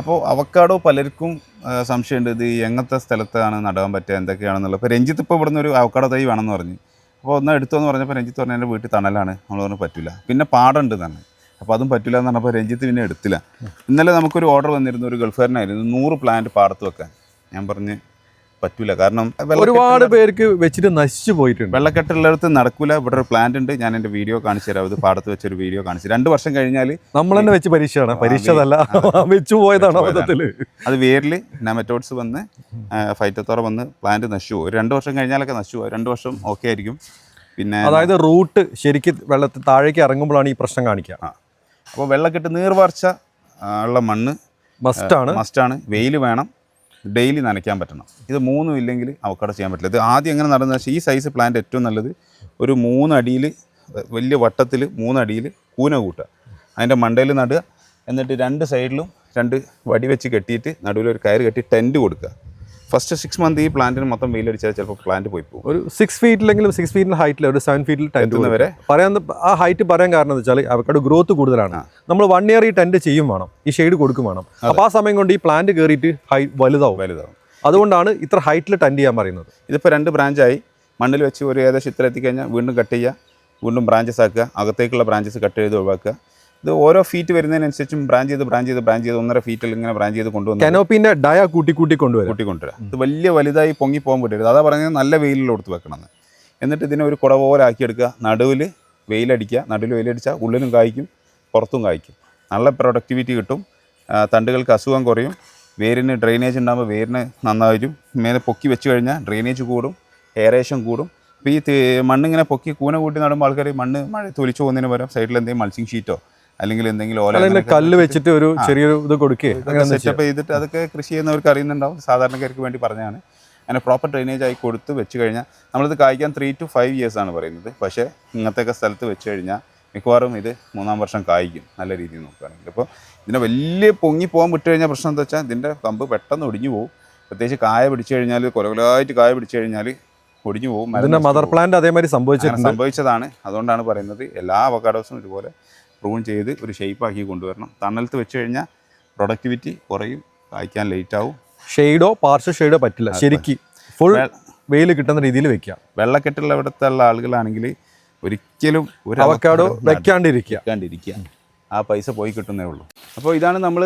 അപ്പോൾ അവക്കാഡോ പലർക്കും സംശയമുണ്ട്, ഇത് എങ്ങനത്തെ സ്ഥലത്താണ് നടാൻ പറ്റുക, എന്തൊക്കെയാണെന്നുള്ളത്. ഇപ്പോൾ രഞ്ജിത്ത് ഇപ്പോൾ ഇവിടുന്ന് ഒരു അവക്കാഡോ തൈ വേണമെന്ന് പറഞ്ഞു. അപ്പോൾ ഒന്ന് എടുത്തോന്ന് പറഞ്ഞപ്പോൾ രഞ്ജിത്ത് പറഞ്ഞാൽ എൻ്റെ വീട്ടിൽ തണലാണ്, നമ്മൾ പറഞ്ഞു പറ്റില്ല. പിന്നെ പാടുണ്ട് തന്നെ, അപ്പോൾ അതും പറ്റില്ല എന്ന് പറഞ്ഞപ്പോൾ രഞ്ജിത്ത് പിന്നെ എടുത്തില്ല. ഇന്നലെ നമുക്കൊരു ഓർഡർ വന്നിരുന്നു, ഒരു ഗൾഫുകാരനായിരുന്നു 100 പ്ലാന്റ് പാടത്ത് വെക്കാൻ. ഞാൻ പറഞ്ഞ് പറ്റൂല, കാരണം ഒരുപാട് പേർക്ക് വെച്ചിട്ട് നശിച്ചു പോയിട്ടുണ്ട്. വെള്ളക്കെട്ടുള്ളിടത്ത് നടക്കൂല. ഇവിടെ ഒരു പ്ലാന്റ് ഉണ്ട്, ഞാൻ എൻ്റെ വീഡിയോ കാണിച്ചു തരാം. അത് പാടത്ത് വെച്ചൊരു വീഡിയോ കാണിച്ചു. 2 വർഷം കഴിഞ്ഞാൽ നമ്മൾ തന്നെ വെച്ച് പരീക്ഷയാണ്, പരീക്ഷതല്ല വെച്ചു പോയതാണ് അബദ്ധത്തിൽ. അത് വേരിൽ നെമറ്റോഡ്സ് വന്ന് ഫൈറ്റത്തോറ വന്ന് പ്ലാന്റ് നശിച്ചു പോകും. 2 വർഷം കഴിഞ്ഞാലൊക്കെ നശിച്ചു പോകും. 2 വർഷം ഓക്കെ ആയിരിക്കും. പിന്നെ അതായത് റൂട്ട് ശരിക്കും വെള്ളത്തിൽ താഴേക്ക് ഇറങ്ങുമ്പോഴാണ് ഈ പ്രശ്നം കാണിക്കുക. അപ്പോൾ വെള്ളക്കെട്ട് നീർവാർച്ച ഉള്ള മണ്ണ് മസ്റ്റാണ്. വെയിൽ വേണം, ഡെയിലി നനയ്ക്കാൻ പറ്റണം. ഇത് 3 ഇല്ലെങ്കിൽ അവക്കാഡോ ചെയ്യാൻ പറ്റില്ല. ഇത് ആദ്യം എങ്ങനെ നടന്നു വെച്ചാൽ, ഈ സൈസ് പ്ലാന്റ് ഏറ്റവും നല്ലത് ഒരു 3 അടിയിൽ വലിയ വട്ടത്തിൽ 3 അടിയിൽ കൂന കൂട്ടുക, അതിൻ്റെ മണ്ടയിൽ നടുക. എന്നിട്ട് 2 സൈഡിലും 2 വടി വെച്ച് കെട്ടിയിട്ട് നടുവിൽ ഒരു കയറ് കെട്ടി ടെൻറ്റ് കൊടുക്കുക. ഫസ്റ്റ് 6 മന്ത് ഈ പ്ലാന്റിന് മൊത്തം വെയിലടിച്ചാൽ ചിലപ്പോൾ പ്ലാന്റ് പോയി പോകും. ഒരു 6 ഫീറ്റിലെങ്കിലും 6 ഫീറ്റിൽ ഹൈറ്റിൽ ഒരു 7 ഫീറ്റിൽ ടെൻറ്റ് വരെ പറയാൻ. ആ ഹൈറ്റ് പറയാൻ കാരണം എന്ന് വെച്ചാൽ അവക്കാഡോ ഗ്രോത്ത് കൂടുതലാണ്. നമ്മൾ 1 ഇയർ ഈ ടെൻറ്റ് ചെയ്യും വേണം, ഈ ഷെയ്ഡ് കൊടുക്കും വേണം. അപ്പോൾ ആ സമയം കൊണ്ട് ഈ പ്ലാന്റ് കയറിയിട്ട് വലുതാവും. അതുകൊണ്ടാണ് ഇത്ര ഹൈറ്റിൽ ടെൻറ്റ് ചെയ്യാൻ പറയുന്നത്. ഇതിപ്പോൾ 2 ബ്രാഞ്ചായി മണ്ണിൽ വെച്ച് ഒരു ഏകദേശം ഇത്ര എത്തിക്കഴിഞ്ഞാൽ വീണ്ടും കട്ട് ചെയ്യുക, വീണ്ടും ബ്രാഞ്ചസ് ആക്കുക, അകത്തേക്കുള്ള ബ്രാഞ്ചസ് കട്ട് ചെയ്ത് ഒഴിവാക്കുക. ഇത് ഓരോ ഫീറ്റ് വരുന്നതിനനുസരിച്ചും ബ്രാഞ്ച് ചെയ്ത് 1.5 ഫീറ്റിൽ ഇങ്ങനെ ബ്രാഞ്ച് ചെയ്ത് കൊണ്ടുവന്ന് കനോപ്പിന്റെ ഡയ കൂട്ടിക്കൊണ്ടുവരാം. ഇത് വലിയ വലുതായി പൊങ്ങി പോകാൻ പറ്റരുത്. അതാ പറഞ്ഞത് നല്ല വെയിലിൽ കൊടുത്ത് വെക്കണമെന്ന്. എന്നിട്ട് ഇതിനെ ഒരു കുട പോലെ ആക്കിയെടുക്കുക. നടുവിൽ വെയിലടിക്കുക, നടുവിൽ വെയിലടിച്ചാൽ ഉള്ളിലും കായ്ക്കും പുറത്തും കായ്ക്കും. നല്ല പ്രൊഡക്ടിവിറ്റി കിട്ടും, തണ്ടുകൾക്ക് അസുഖം കുറയും, വേരിന് ഡ്രെയിനേജ് ഉണ്ടാകുമ്പോൾ വേരിന് നന്നായിരിക്കും. മേലെ പൊക്കി വെച്ച് കഴിഞ്ഞാൽ ഡ്രെയിനേജ് കൂടും, എയറേഷൻ കൂടും. അപ്പോൾ ഈ മണ്ണിങ്ങനെ പൊക്കി കൂന കൂട്ടി നടുമ്പോൾ ആൾക്കാർ മഴ തൊലിച്ചു പോകുന്നതിന് പകരം സൈഡിൽ എന്തെങ്കിലും മൾച്ചിങ് ഷീറ്റോ അല്ലെങ്കിൽ എന്തെങ്കിലും കല്ല് വെച്ചിട്ട് ഒരു ചെറിയൊരു ഇത് കൊടുക്കുക സെറ്റപ്പ് ചെയ്തിട്ട് അതൊക്കെ കൃഷി ചെയ്യുന്നവർക്ക് അറിയുന്നുണ്ടാവും. സാധാരണക്കാർക്ക് വേണ്ടി പറഞ്ഞതാണ്. അങ്ങനെ പ്രോപ്പർ ഡ്രെയിനേജ് ആയി കൊടുത്ത് വെച്ച് കഴിഞ്ഞാൽ നമ്മളിത് കായ്ക്കാൻ 3 to 5 years ആണ് പറയുന്നത്. പക്ഷേ ഇങ്ങനത്തെയൊക്കെ സ്ഥലത്ത് വെച്ച് കഴിഞ്ഞാൽ മിക്കവാറും ഇത് 3-ാം വർഷം കായ്ക്കും, നല്ല രീതിയിൽ നോക്കുകയാണെങ്കിൽ. അപ്പോൾ ഇതിനെ വലിയ പൊങ്ങി പോകാൻ വിട്ട് കഴിഞ്ഞാൽ പ്രശ്നം എന്താ വെച്ചാൽ ഇതിൻ്റെ കമ്പ് പെട്ടെന്ന് ഒടിഞ്ഞു പോകും. പ്രത്യേകിച്ച് കായ പിടിച്ചു കഴിഞ്ഞാൽ, കൊലകൊലായിട്ട് കായ പിടിച്ചു കഴിഞ്ഞാൽ ഒടിഞ്ഞു പോകും. മദർ പ്ലാന്റ് അതേമാതിരി സംഭവിച്ചതാണ്. അതുകൊണ്ടാണ് പറയുന്നത് എല്ലാ അവക്കാഡോസും ഇതുപോലെ പ്രൂൺ ചെയ്ത് ഒരു ഷേപ്പാക്കി കൊണ്ടുവരണം. തണലത്ത് വെച്ച് കഴിഞ്ഞാൽ പ്രൊഡക്ടിവിറ്റി കുറയും, കായ്ക്കാൻ ലേറ്റ് ആവും. ഷെയ്ഡോ പാർഷ്യൽ ഷെയ്ഡോ പറ്റില്ല, ശരിക്കും ഫുൾ വെയിൽ കിട്ടുന്ന രീതിയിൽ വെക്കുക. വെള്ളക്കെട്ടുള്ള ഇവിടുത്തെ ആളുകളാണെങ്കിൽ ഒരിക്കലും ഒരു അവക്കാഡോ വെക്കാണ്ടിരിക്കുക. ആ പൈസ പോയി കിട്ടുന്നേ ഉള്ളൂ. അപ്പോൾ ഇതാണ് നമ്മൾ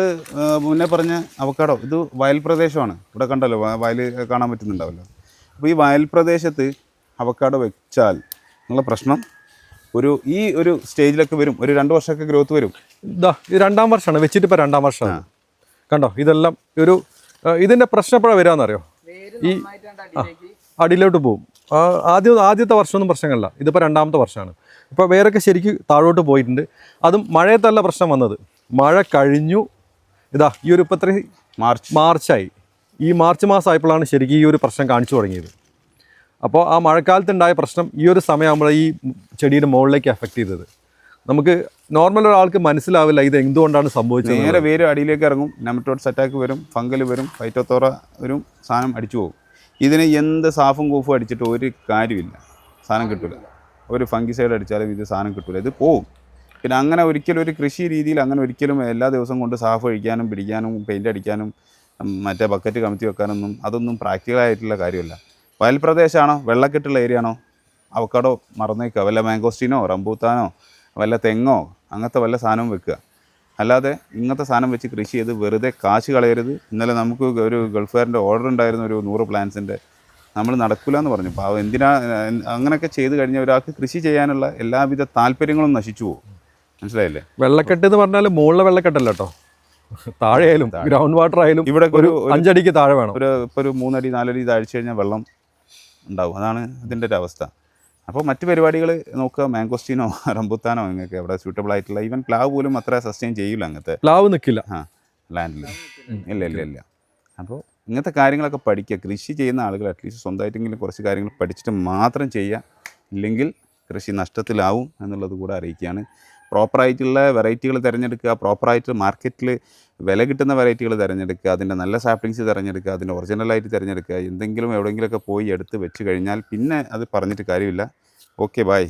മുന്നേ പറഞ്ഞ അവക്കാഡോ. ഇത് വയൽ പ്രദേശമാണ്. ഇവിടെ കണ്ടല്ലോ, വയൽ കാണാൻ പറ്റുന്നുണ്ടാവല്ലോ. അപ്പോൾ ഈ വയൽ പ്രദേശത്ത് അവക്കാഡോ വെച്ചാൽ ഉള്ള പ്രശ്നം ഈ ഒരു സ്റ്റേജിലൊക്കെ വരും. ഒരു 2 വർഷമൊക്കെ ഗ്രോത്ത് വരും. ഇത് 2-ാം വർഷമാണ് വെച്ചിട്ട്, ഇപ്പോൾ 2-ാം വർഷമാണ്. കണ്ടോ, ഇതെല്ലാം ഇതിൻ്റെ പ്രശ്നം എപ്പോഴാണ് വരാമെന്നറിയോ? ഈ അടിയിലോട്ട് പോകും. ആദ്യത്തെ വർഷമൊന്നും പ്രശ്നങ്ങളില്ല. ഇതിപ്പോൾ 2-ാമത്തെ വർഷമാണ്. ഇപ്പോൾ വേറൊക്കെ ശരിക്കും താഴോട്ട് പോയിട്ടുണ്ട്. അതും മഴയത്തല്ല പ്രശ്നം വന്നത്, മഴ കഴിഞ്ഞു. ഈ ഒരു ഇപ്പോൾ മാർച്ചായി. ഈ മാർച്ച് മാസമായപ്പോഴാണ് ശരിക്കും ഈ ഒരു പ്രശ്നം കാണിച്ചു തുടങ്ങിയത്. അപ്പോൾ ആ മഴക്കാലത്തുണ്ടായ പ്രശ്നം ഈ ഒരു സമയമാകുമ്പോൾ ഈ ചെടിയുടെ മുകളിലേക്ക് എഫക്റ്റ് ചെയ്തത്. നമുക്ക് നോർമൽ ഒരാൾക്ക് മനസ്സിലാവില്ല ഇത് എന്തുകൊണ്ടാണ് സംഭവിച്ചത്. നേരെ വേര് അടിയിലേക്ക് ഇറങ്ങും, നെമറ്റോഡ്സ് അറ്റാക്ക് വരും, ഫംഗൽ വരും, ഫൈറ്റോത്തോറ വരും, സാധനം അടിച്ചു പോകും. ഇതിന് എന്ത് സാഫും കൂഫും അടിച്ചിട്ട് ഒരു കാര്യമില്ല, സാധനം കിട്ടില്ല. ഒരു ഫംഗിസൈഡ് അടിച്ചാലും ഇത് സാധനം കിട്ടില്ല, ഇത് പോവും. പിന്നെ അങ്ങനെ ഒരിക്കലും ഒരു കൃഷി രീതിയിൽ അങ്ങനെ ഒരിക്കലും എല്ലാ ദിവസവും കൊണ്ട് സാഫ് ഒഴിക്കാനും പിടിക്കാനും പെയിൻ്റ് അടിക്കാനും മറ്റേ ബക്കറ്റ് കമത്തി വെക്കാനൊന്നും അതൊന്നും പ്രാക്ടിക്കലായിട്ടുള്ള കാര്യമല്ല. വയൽ പ്രദേശമാണോ, വെള്ളക്കെട്ടുള്ള ഏരിയ ആണോ, അവക്കാഡോ മറന്നേക്കുക. വല്ല മാംഗോസ്റ്റീനോ റംബൂത്താനോ വല്ല തെങ്ങോ അങ്ങനത്തെ വല്ല സാധനവും വെക്കുക. അല്ലാതെ ഇങ്ങനത്തെ സാധനം വെച്ച് കൃഷി ചെയ്ത് വെറുതെ കാശ് കളയരുത്. ഇന്നലെ നമുക്ക് ഒരു ഗൾഫുകാരൻ്റെ ഓർഡർ ഉണ്ടായിരുന്നു, ഒരു 100 പ്ലാന്റ്സിൻ്റെ. നമ്മൾ നടക്കില്ല എന്ന് പറഞ്ഞു. അപ്പോൾ എന്തിനാ അങ്ങനെയൊക്കെ ചെയ്ത് കഴിഞ്ഞാൽ ഒരാൾക്ക് കൃഷി ചെയ്യാനുള്ള എല്ലാവിധ താല്പര്യങ്ങളും നശിച്ചു പോകും. മനസ്സിലായില്ലേ? വെള്ളക്കെട്ട് എന്ന് പറഞ്ഞാൽ മുകളിലെ വെള്ളക്കെട്ടല്ല കേട്ടോ, താഴെയായാലും ഗ്രൗണ്ട് വാട്ടർ ആയാലും ഇവിടെ ഒരു 5 അടിക്ക് താഴെ വേണം. ഇപ്പോൾ ഒരു 3 അടി 4 അടി താഴ്ച കഴിഞ്ഞാൽ വെള്ളം ഉണ്ടാവും. അതാണ് ഇതിൻ്റെ ഒരു അവസ്ഥ. അപ്പോൾ മറ്റ് പരിപാടികൾ നോക്കുക, മാംഗോസ്റ്റീനോ റംബുത്താനോ നിങ്ങൾക്ക് എവിടെ സ്യൂട്ടബിൾ ആയിട്ടുള്ള, ഈവൻ പ്ലാവ് പോലും അത്ര സസ്റ്റെയിൻ ചെയ്യില്ല. അങ്ങനത്തെ പ്ലാവ് നിൽക്കില്ല ലാൻഡിൽ, ഇല്ല. അപ്പോൾ ഇങ്ങനത്തെ കാര്യങ്ങളൊക്കെ പഠിക്കുക. കൃഷി ചെയ്യുന്ന ആളുകൾ അറ്റ്ലീസ്റ്റ് സ്വന്തമായിട്ടെങ്കിലും കുറച്ച് കാര്യങ്ങൾ പഠിച്ചിട്ട് മാത്രം ചെയ്യുക. ഇല്ലെങ്കിൽ കൃഷി നഷ്ടത്തിലാവും എന്നുള്ളത് കൂടെ അറിയിക്കുകയാണ്. പ്രോപ്പറായിട്ടുള്ള വെറൈറ്റികൾ തിരഞ്ഞെടുക്കുക, പ്രോപ്പറായിട്ട് മാർക്കറ്റിൽ വില കിട്ടുന്ന വെറൈറ്റികൾ തിരഞ്ഞെടുക്കുക, അതിൻ്റെ നല്ല സാപ്ലിങ്സ് തിരഞ്ഞെടുക്കുക, അതിൻ്റെ ഒറിജിനലായിട്ട് തിരഞ്ഞെടുക്കുക. എന്തെങ്കിലും എവിടെയെങ്കിലുമൊക്കെ പോയി എടുത്ത് വെച്ച് കഴിഞ്ഞാൽ പിന്നെ അത് പറഞ്ഞിട്ട് കാര്യമില്ല. Okay, by.